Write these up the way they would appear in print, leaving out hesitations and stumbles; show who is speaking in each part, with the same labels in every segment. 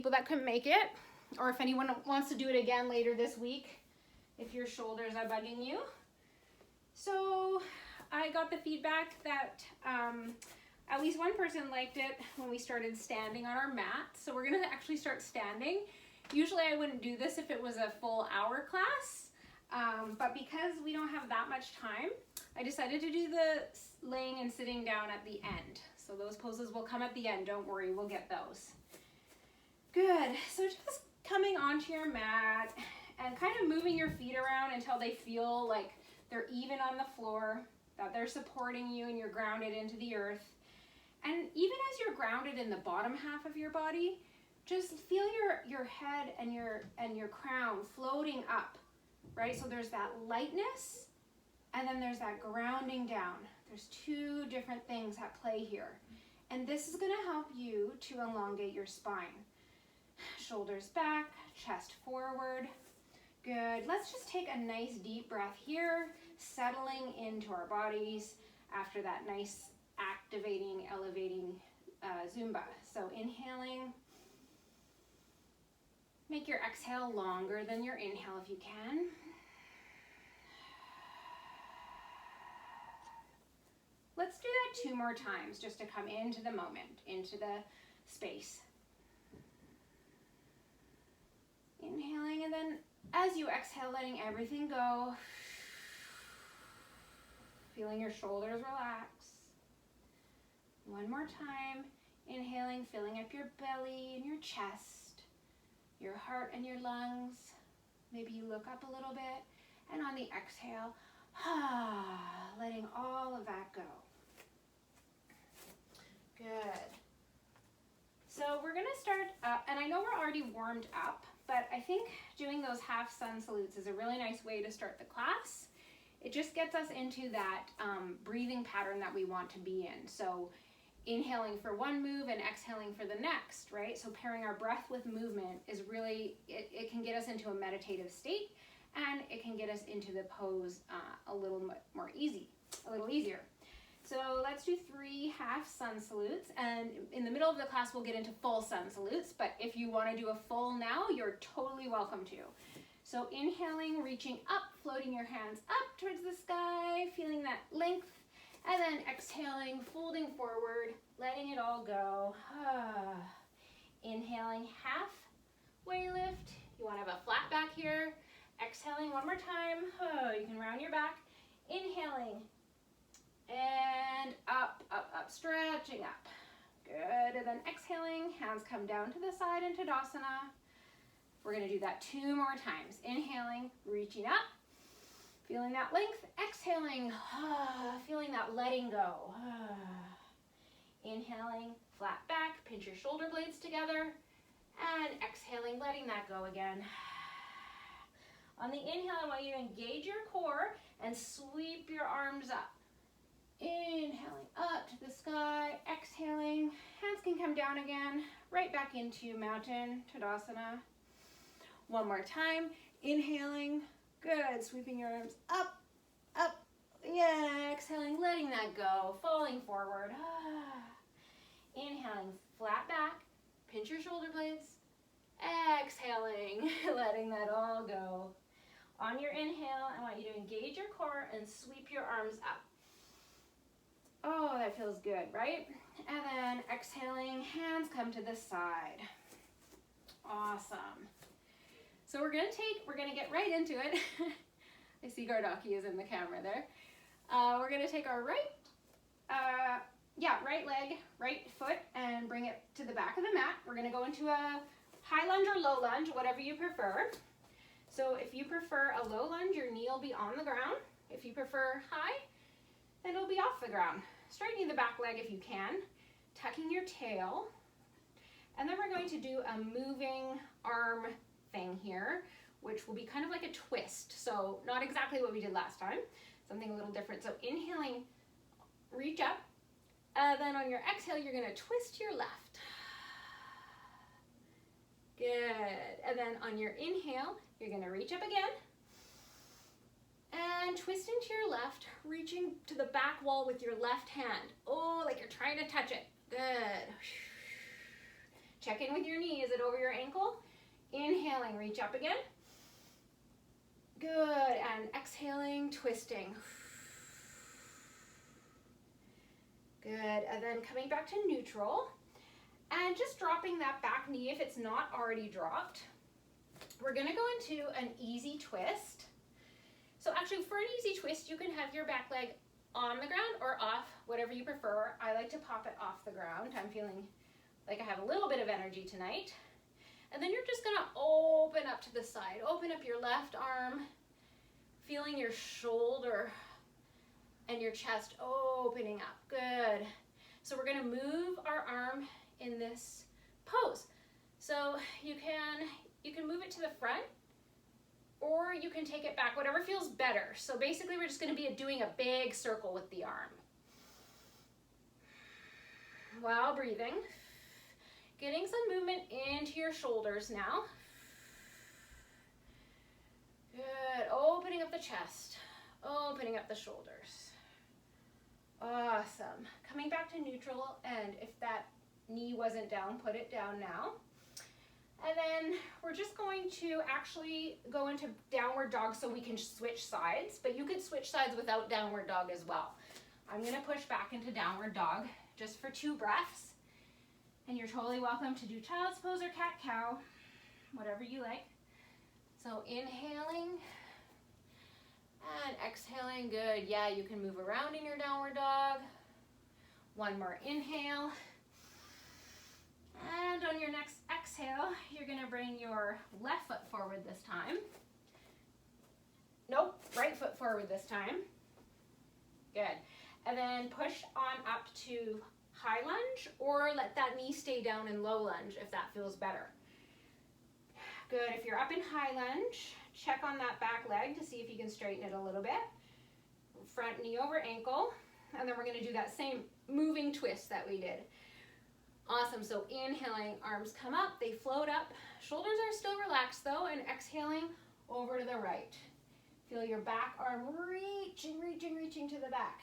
Speaker 1: people that couldn't make it, or if anyone wants to do it again later this week, if your shoulders are bugging you. So I got the feedback that at least one person liked it when we started standing on our mat. So we're gonna actually start standing. Usually I wouldn't do this if it was a full hour class, but because we don't have that much time, I decided to do the laying and sitting down at the end. So those poses will come at the end, don't worry, we'll get those. Good, so just coming onto your mat and kind of moving your feet around until they feel like they're even on the floor, that they're supporting you and you're grounded into the earth. And even as you're grounded in the bottom half of your body, just feel your head and your crown floating up, right? So there's that lightness and then there's that grounding down. There's two different things at play here. And this is gonna help you to elongate your spine. Shoulders back, chest forward. Good. Let's just take a nice deep breath here, settling into our bodies after that nice activating, elevating Zumba. So inhaling. Make your exhale longer than your inhale if you can. Let's do that 2 more times just to come into the moment, into the space. Inhaling, and then as you exhale, letting everything go. Feeling your shoulders relax. 1 more time. Inhaling, filling up your belly and your chest, your heart and your lungs. Maybe you look up a little bit. And on the exhale, letting all of that go. Good. So we're gonna start, and I know we're already warmed up, but I think doing those half sun salutes is a really nice way to start the class. It just gets us into that breathing pattern that we want to be in. So inhaling for one move and exhaling for the next, right? So pairing our breath with movement is really, it can get us into a meditative state, and it can get us into the pose a little easier. So let's do 3 half sun salutes, and in the middle of the class we'll get into full sun salutes, but if you want to do a full now, you're totally welcome to. So inhaling, reaching up, floating your hands up towards the sky, feeling that length, and then exhaling, folding forward, letting it all go. Inhaling, halfway lift. You want to have a flat back here. Exhaling 1 more time. You can round your back. Inhaling. And up, up, up, stretching up. Good, and then exhaling, hands come down to the side in Tadasana. We're gonna do that 2 more times. Inhaling, reaching up, feeling that length. Exhaling, feeling that letting go. Inhaling, flat back, pinch your shoulder blades together. And exhaling, letting that go again. On the inhale, I want you to engage your core and sweep your arms up. Inhaling up to the sky, exhaling, hands can come down again, right back into mountain Tadasana. 1 more time, inhaling, good, sweeping your arms up, up, yeah, exhaling, letting that go, falling forward. Inhaling, flat back, pinch your shoulder blades, exhaling, letting that all go. On your inhale, I want you to engage your core and sweep your arms up. Oh, that feels good, right? And then exhaling, hands come to the side. Awesome. So we're gonna get right into it. I see Gardaki is in the camera there. We're gonna take our right leg, right foot, and bring it to the back of the mat. We're gonna go into a high lunge or low lunge, whatever you prefer. So if you prefer a low lunge, your knee will be on the ground. If you prefer high, then it'll be off the ground. Straightening the back leg if you can, tucking your tail, and then we're going to do a moving arm thing here, which will be kind of like a twist. So not exactly what we did last time, something a little different. So inhaling, reach up, then on your exhale, you're gonna twist to your left. Good, and then on your inhale, you're gonna reach up again, and twist into your left, reaching to the back wall with your left hand. Oh, like you're trying to touch it. Good. Check in with your knee. Is it over your ankle? Inhaling, reach up again. Good, and exhaling, twisting. Good, and then coming back to neutral and just dropping that back knee if it's not already dropped. We're gonna go into an easy twist. So actually for an easy twist, you can have your back leg on the ground or off, whatever you prefer. I like to pop it off the ground. I'm feeling like I have a little bit of energy tonight. And then you're just gonna open up to the side. Open up your left arm, feeling your shoulder and your chest opening up. Good. So we're gonna move our arm in this pose. So you can move it to the front or you can take it back, whatever feels better. So basically we're just gonna be doing a big circle with the arm. While breathing, getting some movement into your shoulders now. Good, opening up the chest, opening up the shoulders. Awesome. Coming back to neutral, and if that knee wasn't down, put it down now. And then we're just going to actually go into downward dog so we can switch sides, but you could switch sides without downward dog as well. I'm gonna push back into downward dog just for 2 breaths. And you're totally welcome to do child's pose or cat-cow, whatever you like. So inhaling and exhaling, good. Yeah, you can move around in your downward dog. One more inhale. And on your next exhale, you're gonna bring your left foot forward this time. Nope, right foot forward this time. Good. And then push on up to high lunge or let that knee stay down in low lunge if that feels better. Good, if you're up in high lunge, check on that back leg to see if you can straighten it a little bit. Front knee over ankle, and then we're gonna do that same moving twist that we did. Awesome, so inhaling, arms come up, they float up. Shoulders are still relaxed though, and exhaling over to the right. Feel your back arm reaching to the back.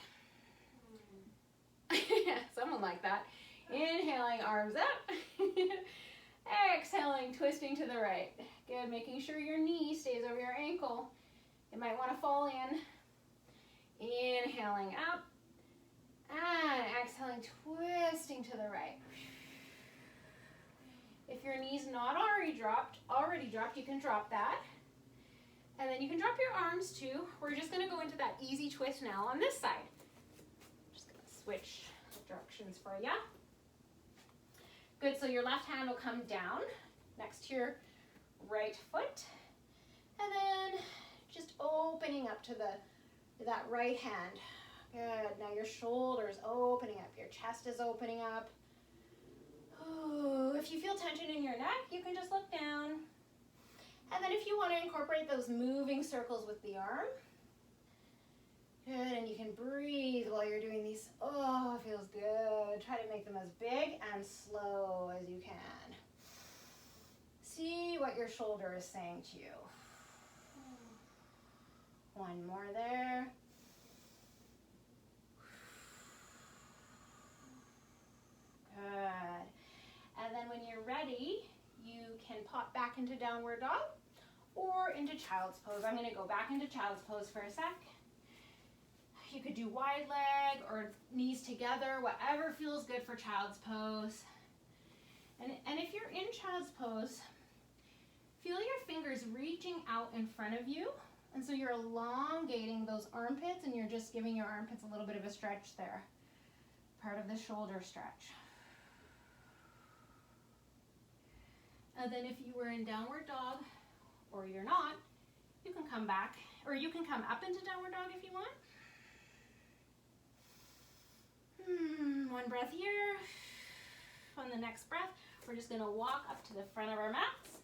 Speaker 1: Someone like that. Inhaling, arms up. Exhaling, twisting to the right. Good, making sure your knee stays over your ankle. It might want to fall in. Inhaling up. And exhaling, twisting to the right. If your knee's not already dropped, you can drop that. And then you can drop your arms too. We're just gonna go into that easy twist now on this side. Just gonna switch directions for you. Good, so your left hand will come down next to your right foot. And then just opening up to that right hand. Good, now your shoulders opening up, your chest is opening up. Ooh, if you feel tension in your neck, you can just look down. And then if you want to incorporate those moving circles with the arm, good, and you can breathe while you're doing these. Oh, it feels good. Try to make them as big and slow as you can. See what your shoulder is saying to you. One more there. Good. And then when you're ready, you can pop back into downward dog or into child's pose. I'm going to go back into child's pose for a sec. You could do wide leg or knees together, whatever feels good for child's pose. And if you're in child's pose, feel your fingers reaching out in front of you. And so you're elongating those armpits and you're just giving your armpits a little bit of a stretch there. Part of the shoulder stretch. And then if you were in downward dog, or you're not, you can come back, or you can come up into downward dog if you want. One breath here. On the next breath, we're just gonna walk up to the front of our mats.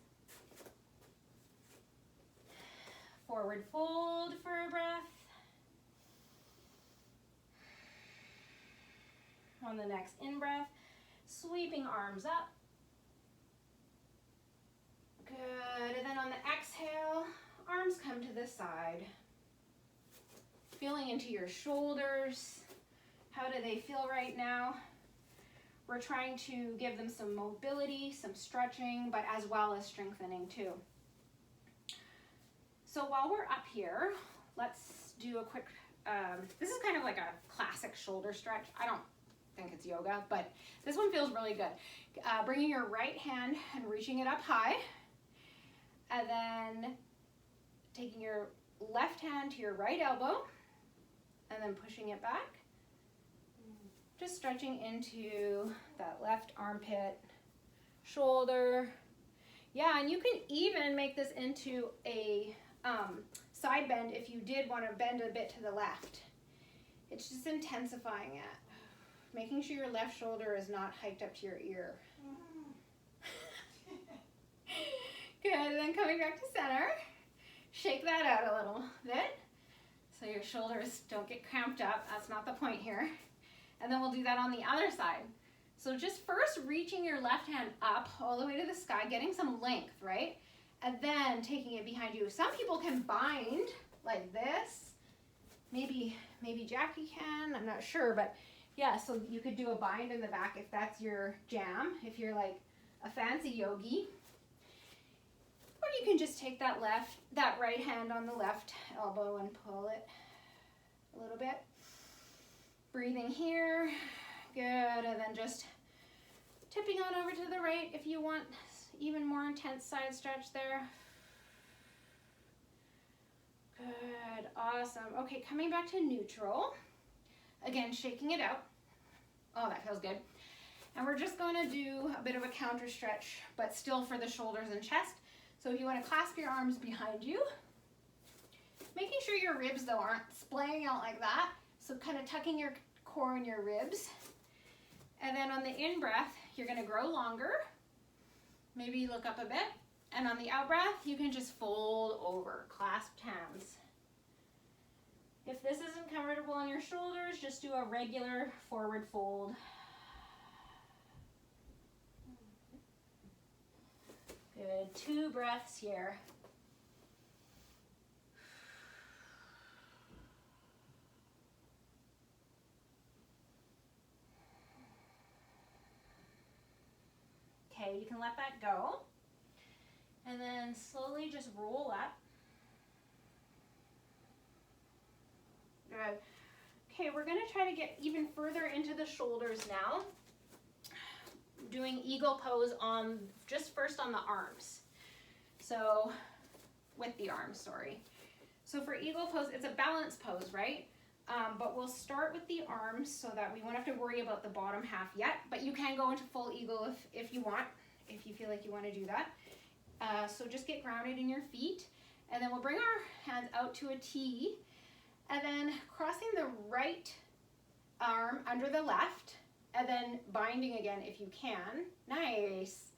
Speaker 1: Forward fold for a breath. On the next in-breath, sweeping arms up. Good, and then on the exhale, arms come to the side. Feeling into your shoulders. How do they feel right now? we're trying to give them some mobility, some stretching, but as well as strengthening too. So while we're up here, let's do a quick, this is kind of like a classic shoulder stretch. I don't think it's yoga, but this one feels really good. Bringing your right hand and reaching it up high, and then taking your left hand to your right elbow, and then pushing it back. Just stretching into that left armpit, shoulder. Yeah, and you can even make this into a side bend if you did want to bend a bit to the left. It's just intensifying it. Making sure your left shoulder is not hiked up to your ear. Good, and then coming back to center. Shake that out a little bit so your shoulders don't get cramped up. That's not the point here. And then we'll do that on the other side. So just first reaching your left hand up all the way to the sky, getting some length, right? And then taking it behind you. Some people can bind like this. Maybe Jackie can, I'm not sure, but yeah, so you could do a bind in the back if that's your jam, if you're like a fancy yogi. Or you can just take that right hand on the left elbow and pull it a little bit. Breathing here, good, and then just tipping on over to the right if you want even more intense side stretch there. Good, awesome. Okay, coming back to neutral. Again, shaking it out. Oh, that feels good. And we're just going to do a bit of a counter stretch, but still for the shoulders and chest. So if you want to clasp your arms behind you, making sure your ribs though aren't splaying out like that. So kind of tucking your core and your ribs. And then on the in-breath, you're going to grow longer. Maybe look up a bit. And on the out-breath, you can just fold over, clasped hands. If this isn't comfortable on your shoulders, just do a regular forward fold. Good, 2 breaths here. Okay, you can let that go. And then slowly just roll up. Good. Okay, we're going to try to get even further into the shoulders now. Doing eagle pose on, just first on the arms. So, with the arms, sorry. So for eagle pose, it's a balance pose, right? But we'll start with the arms so that we won't have to worry about the bottom half yet. But you can go into full eagle if you want, if you feel like you want to do that. So just get grounded in your feet. And then we'll bring our hands out to a T. And then crossing the right arm under the left. And then binding again if you can. Nice.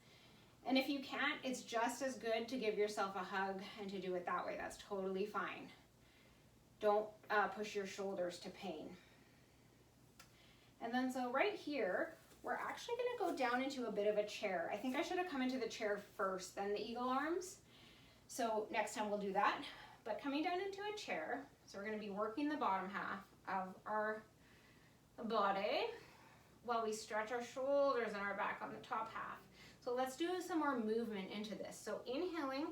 Speaker 1: And if you can't, it's just as good to give yourself a hug and to do it that way. That's totally fine. Don't push your shoulders to pain. And then so right here, we're actually going to go down into a bit of a chair. I think I should have come into the chair first, then the eagle arms. So next time we'll do that. But coming down into a chair, so we're going to be working the bottom half of our body while we stretch our shoulders and our back on the top half. So let's do some more movement into this. So inhaling,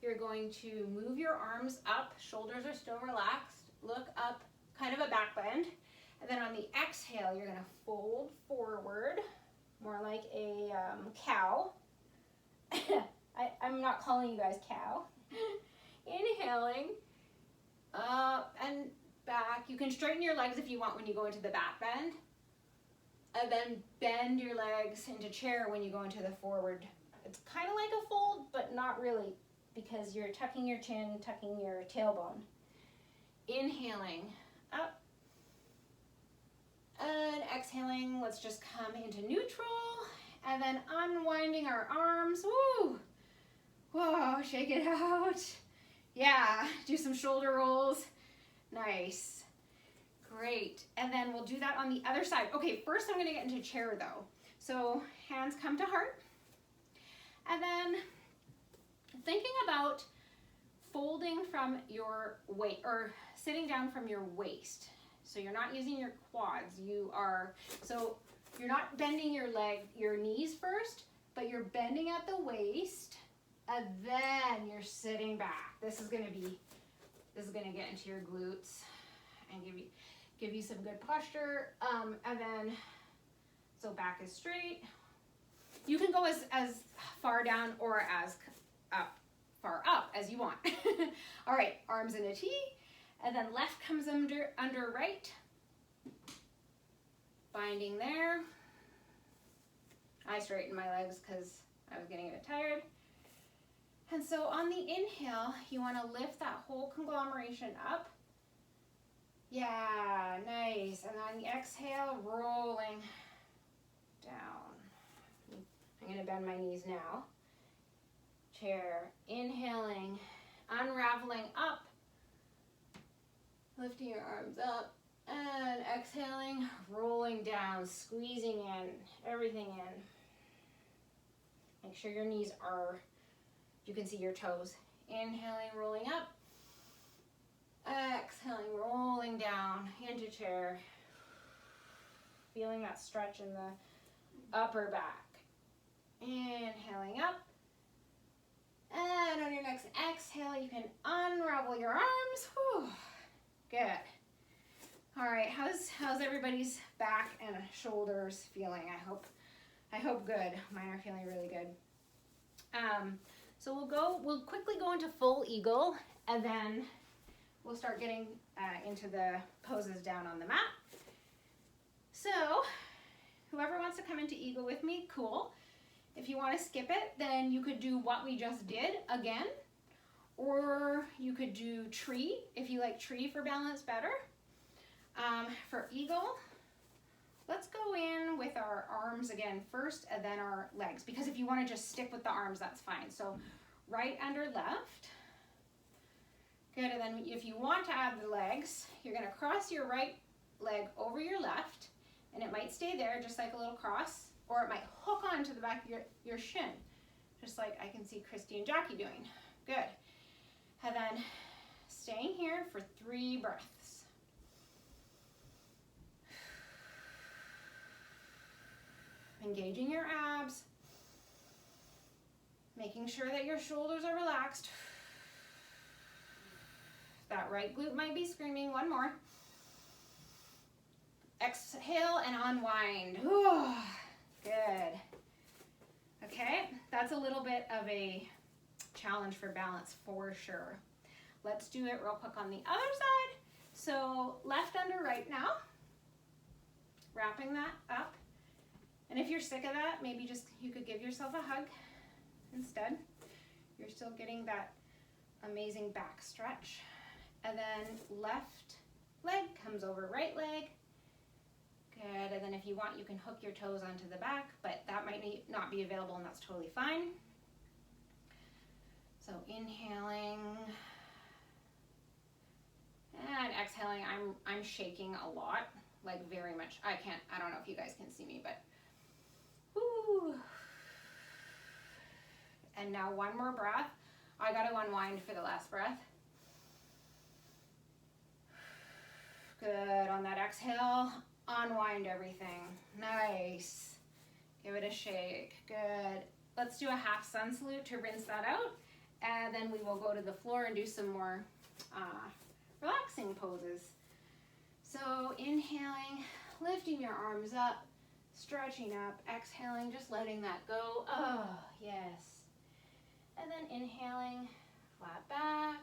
Speaker 1: you're going to move your arms up, shoulders are still relaxed, look up, kind of a back bend. And then on the exhale, you're going to fold forward, more like a cow. I'm not calling you guys cow. Inhaling, up and back. You can straighten your legs if you want when you go into the back bend. And then bend your legs into chair when you go into the forward. It's kind of like a fold, but not really, because you're tucking your chin, tucking your tailbone. Inhaling, up. And exhaling, let's just come into neutral. And then unwinding our arms. Woo! Whoa, shake it out. Yeah, do some shoulder rolls. Nice. Great. And then we'll do that on the other side. Okay, first I'm going to get into chair though. So hands come to heart. And then thinking about folding from your weight, or sitting down from your waist. So you're not using your quads. You are, so you're not bending your knees first, but you're bending at the waist, and then you're sitting back. This is gonna get into your glutes and give you some good posture. And then, so back is straight. You can go as far down or as far up as you want. All right, arms in a T, and then left comes under right. Binding there. I straightened my legs because I was getting a bit tired. And so on the inhale, you want to lift that whole conglomeration up. Yeah, nice. And on the exhale, rolling down. I'm going to bend my knees now. Chair, inhaling, unraveling up, lifting your arms up, and exhaling, rolling down, squeezing in, everything in. Make sure your knees are, you can see your toes. Inhaling, rolling up, exhaling, rolling down into chair. Feeling that stretch in the upper back. Inhaling up. And on your next exhale, you can unravel your arms. Whew. Good. All right, how's everybody's back and shoulders feeling? I hope good. Mine are feeling really good. So we'll quickly go into full eagle, and then we'll start getting into the poses down on the mat. So whoever wants to come into eagle with me, cool. If you want to skip it, then you could do what we just did again, or you could do tree if you like tree for balance better. For eagle, let's go in with our arms again first and then our legs, because if you want to just stick with the arms, that's fine. So right under left. Good, and then if you want to add the legs, you're going to cross your right leg over your left, and it might stay there just like a little cross, or it might hook onto the back of your shin, just like I can see Christy and Jackie doing. Good. And then staying here for 3 breaths. Engaging your abs, making sure that your shoulders are relaxed. That right glute might be screaming. One more. Exhale and unwind. Whew. Good. Okay, that's a little bit of a challenge for balance for sure. Let's do it real quick on the other side. So left under right now. Wrapping that up. And if you're sick of that, maybe just you could give yourself a hug instead. You're still getting that amazing back stretch. And then left leg comes over right leg. Good, and then if you want, you can hook your toes onto the back, but that might not be available, and that's totally fine. So inhaling and exhaling. I'm shaking a lot, like very much. I don't know if you guys can see me, but whoo. And now one more breath. I got to unwind for the last breath. Good, on that exhale, unwind everything. Nice. Give it a shake. Good. Let's do a half sun salute to rinse that out, and then we will go to the floor and do some more relaxing poses. So inhaling, lifting your arms up, stretching up, exhaling, just letting that go. Oh, yes. And then inhaling, flat back,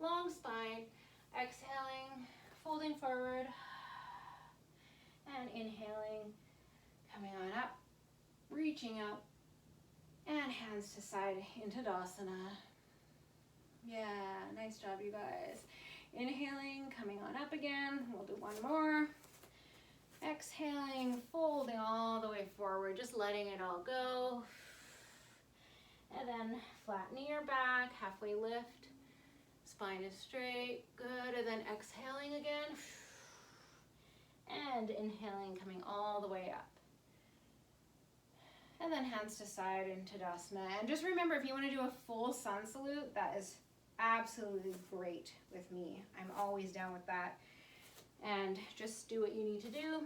Speaker 1: long spine, exhaling, folding forward, and inhaling, coming on up, reaching up, and hands to side into Tadasana. Yeah, nice job, you guys. Inhaling, coming on up again. We'll do one more. Exhaling, folding all the way forward, just letting it all go. And then flattening your back, halfway lift. Spine is straight, good, and then exhaling again. And inhaling, coming all the way up. And then hands to side in Tadasana. And just remember, if you want to do a full sun salute, that is absolutely great with me. I'm always down with that. And just do what you need to do.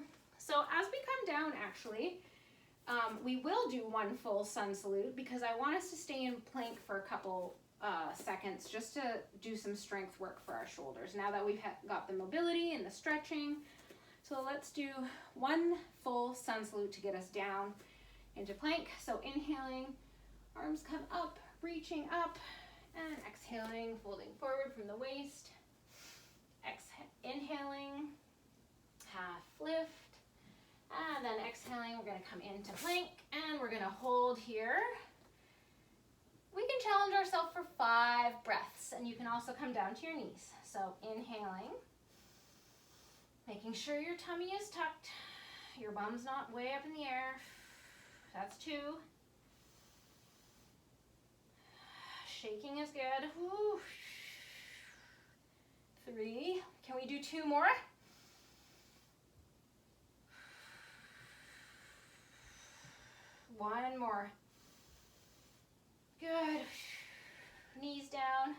Speaker 1: So as we come down, actually, we will do one full sun salute because I want us to stay in plank for a couple seconds just to do some strength work for our shoulders now that we've got the mobility and the stretching. So let's do one full sun salute to get us down into plank. So inhaling, arms come up, reaching up, and exhaling, folding forward from the waist. Inhaling, half lift, and then exhaling, we're gonna come into plank, and we're gonna hold here. We can challenge ourselves for 5 breaths, and you can also come down to your knees. So inhaling, making sure your tummy is tucked, your bum's not way up in the air. That's 2. Shaking is good. Woo. 3. Can we do 2 more? One more. Good. Knees down.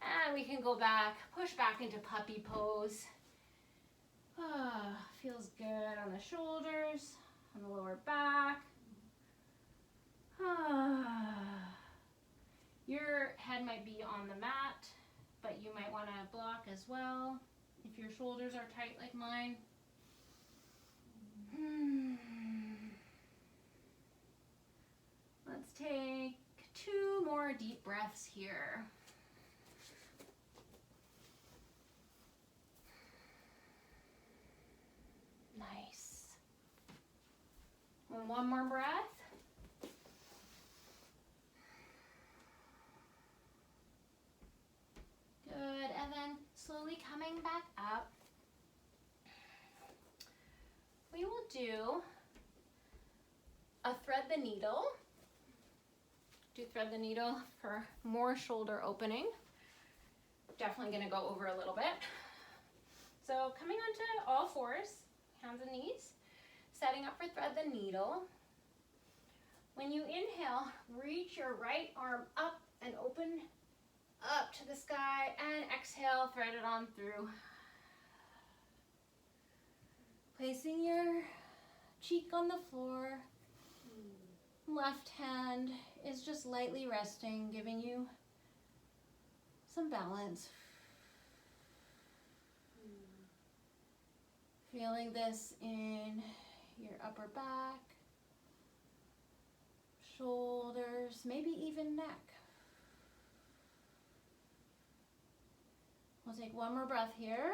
Speaker 1: And we can go back, push back into puppy pose. Feels good on the shoulders, on the lower back. Your head might be on the mat, but you might want to block as well if your shoulders are tight like mine. Let's take 2 more deep breaths here. Nice. And one more breath. Good, and then slowly coming back up. We will do a thread the needle. Do thread the needle for more shoulder opening. Definitely gonna go over a little bit. So coming onto all fours, hands and knees, setting up for thread the needle. When you inhale, reach your right arm up and open up to the sky, and exhale, thread it on through. Placing your cheek on the floor. Left hand is just lightly resting, giving you some balance. Feeling this in your upper back, shoulders, maybe even neck. We'll take one more breath here.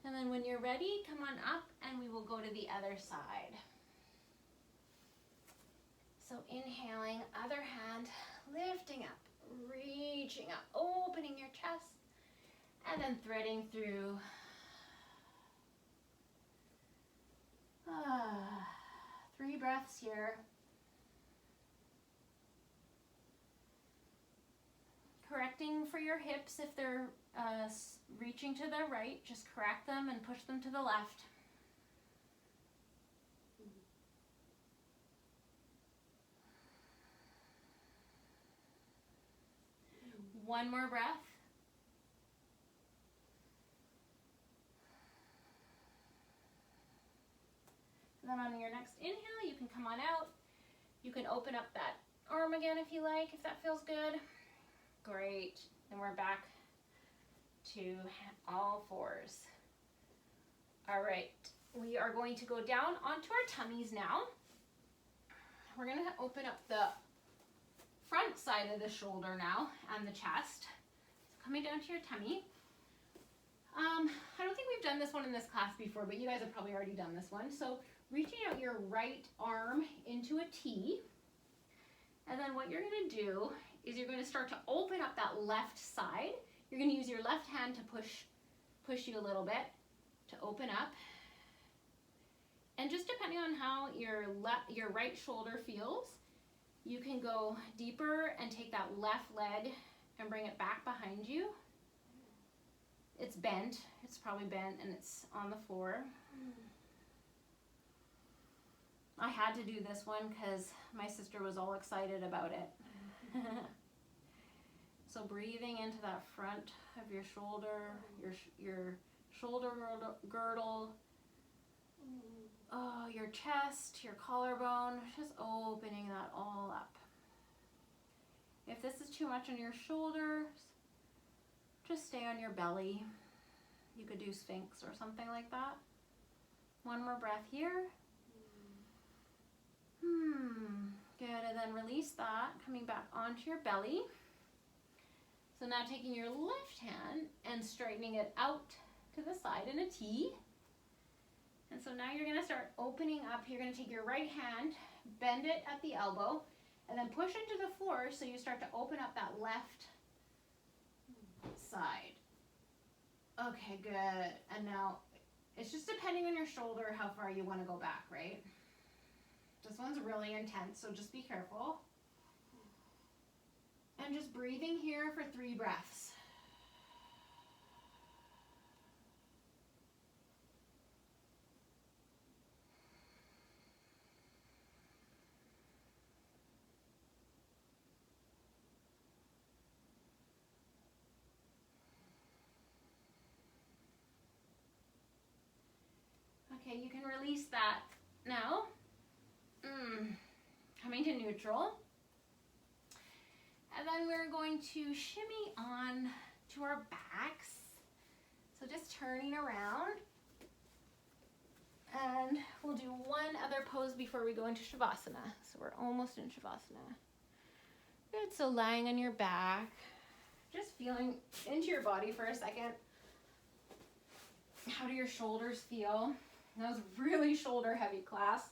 Speaker 1: And then when you're ready, come on up and we will go to the other side. So inhaling, other hand, lifting up, reaching up, opening your chest, and then threading through. 3 breaths here. Correcting for your hips if they're reaching to the right, just correct them and push them to the left. One more breath. And then on your next inhale, you can come on out. You can open up that arm again if you like, if that feels good. Great. And we're back to all fours. All right. We are going to go down onto our tummies now. We're going to open up the front side of the shoulder now and the chest. So coming down to your tummy. I don't think we've done this one in this class before, but you guys have probably already done this one. So reaching out your right arm into a T. And then what you're going to do is you're going to start to open up that left side. You're going to use your left hand to push you a little bit to open up. And just depending on how your right shoulder feels, you can go deeper and take that left leg and bring it back behind you. It's bent. It's probably bent and it's on the floor. I had to do this one because my sister was all excited about it. So breathing into that front of your shoulder, your shoulder girdle, oh, your chest, your collarbone, just opening that all up. If this is too much on your shoulders, just stay on your belly. You could do Sphinx or something like that. One more breath here. Good, and then release that, coming back onto your belly. So now taking your left hand and straightening it out to the side in a T. And so now you're gonna start opening up. You're gonna take your right hand, bend it at the elbow, and then push into the floor so you start to open up that left side. Okay, good. And now it's just depending on your shoulder how far you want to go back, right? This one's really intense, so just be careful. And just breathing here for 3 breaths. Okay, you can release that now. Coming to neutral. And then we're going to shimmy on to our backs. So just turning around. And we'll do one other pose before we go into Shavasana. So we're almost in Shavasana. Good, so lying on your back. Just feeling into your body for a second. How do your shoulders feel? That was really shoulder heavy class.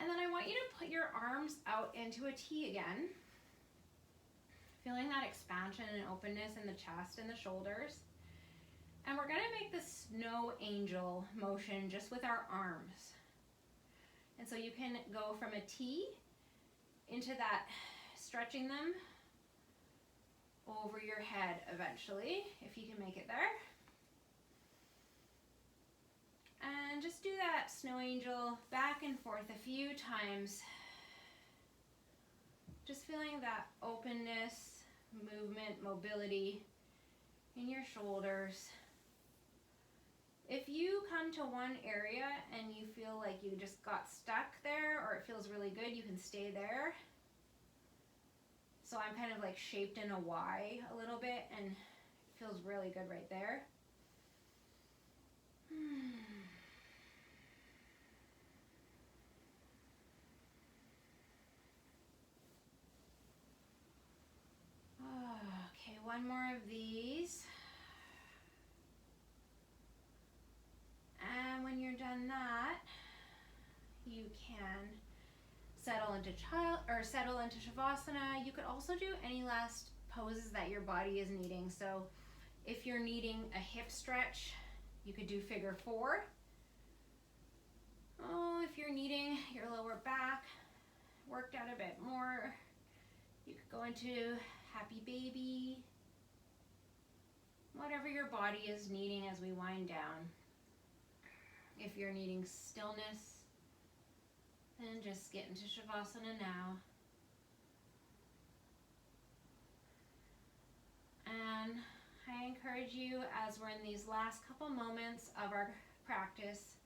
Speaker 1: And then I want you to put your arms out into a T again. Feeling that expansion and openness in the chest and the shoulders. And we're gonna make the snow angel motion just with our arms. And so you can go from a T into that, stretching them over your head eventually, if you can make it there. And just do that snow angel back and forth a few times. Just feeling that openness, movement, mobility in your shoulders. If you come to one area and you feel like you just got stuck there or it feels really good, you can stay there. So I'm kind of like shaped in a Y a little bit and it feels really good right there. Okay, one more of these. And when you're done that, you can settle into Shavasana. You could also do any last poses that your body is needing. So if you're needing a hip stretch, you could do figure 4. Oh, if you're needing your lower back worked out a bit more, you could go into happy baby. Whatever your body is needing as we wind down. If you're needing stillness, then just get into Shavasana now. And I encourage you, as we're in these last couple moments of our practice,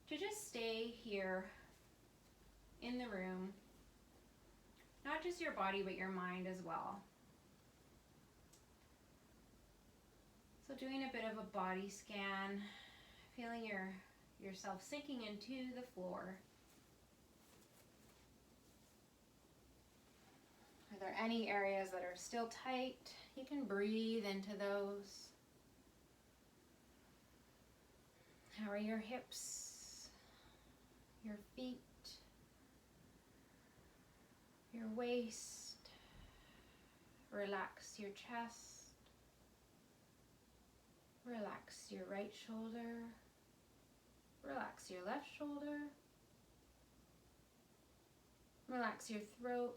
Speaker 1: to just stay here in the room. Not just your body, but your mind as well. So doing a bit of a body scan, feeling yourself sinking into the floor. Are there any areas that are still tight? You can breathe into those. How are your hips, your feet, your waist? Relax your chest. Relax your right shoulder. Relax your left shoulder. Relax your throat.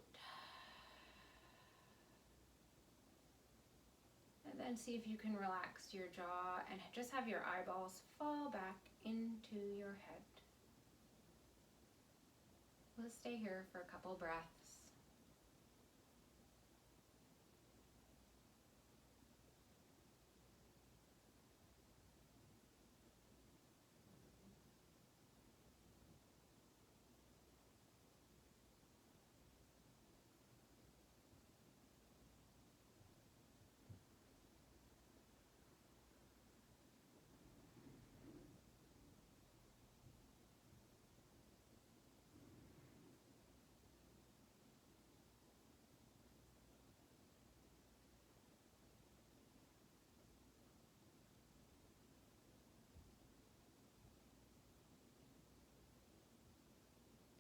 Speaker 1: And then see if you can relax your jaw and just have your eyeballs fall back into your head. Let's stay here for a couple breaths.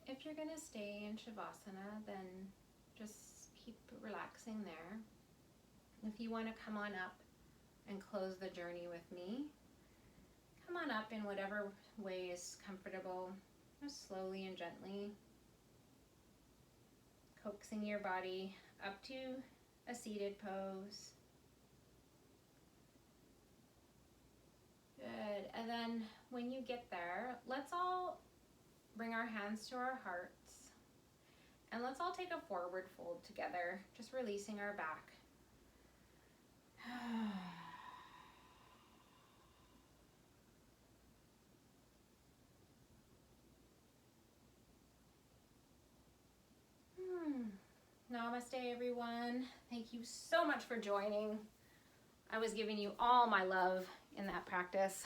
Speaker 1: If you're gonna stay in Shavasana, then just keep relaxing there. If you want to come on up and close the journey with me, come on up in whatever way is comfortable, just slowly and gently, coaxing your body up to a seated pose. Good. And then when you get there, let's all bring our hands to our hearts, and let's all take a forward fold together, just releasing our back. Namaste, everyone. Thank you so much for joining. I was giving you all my love in that practice.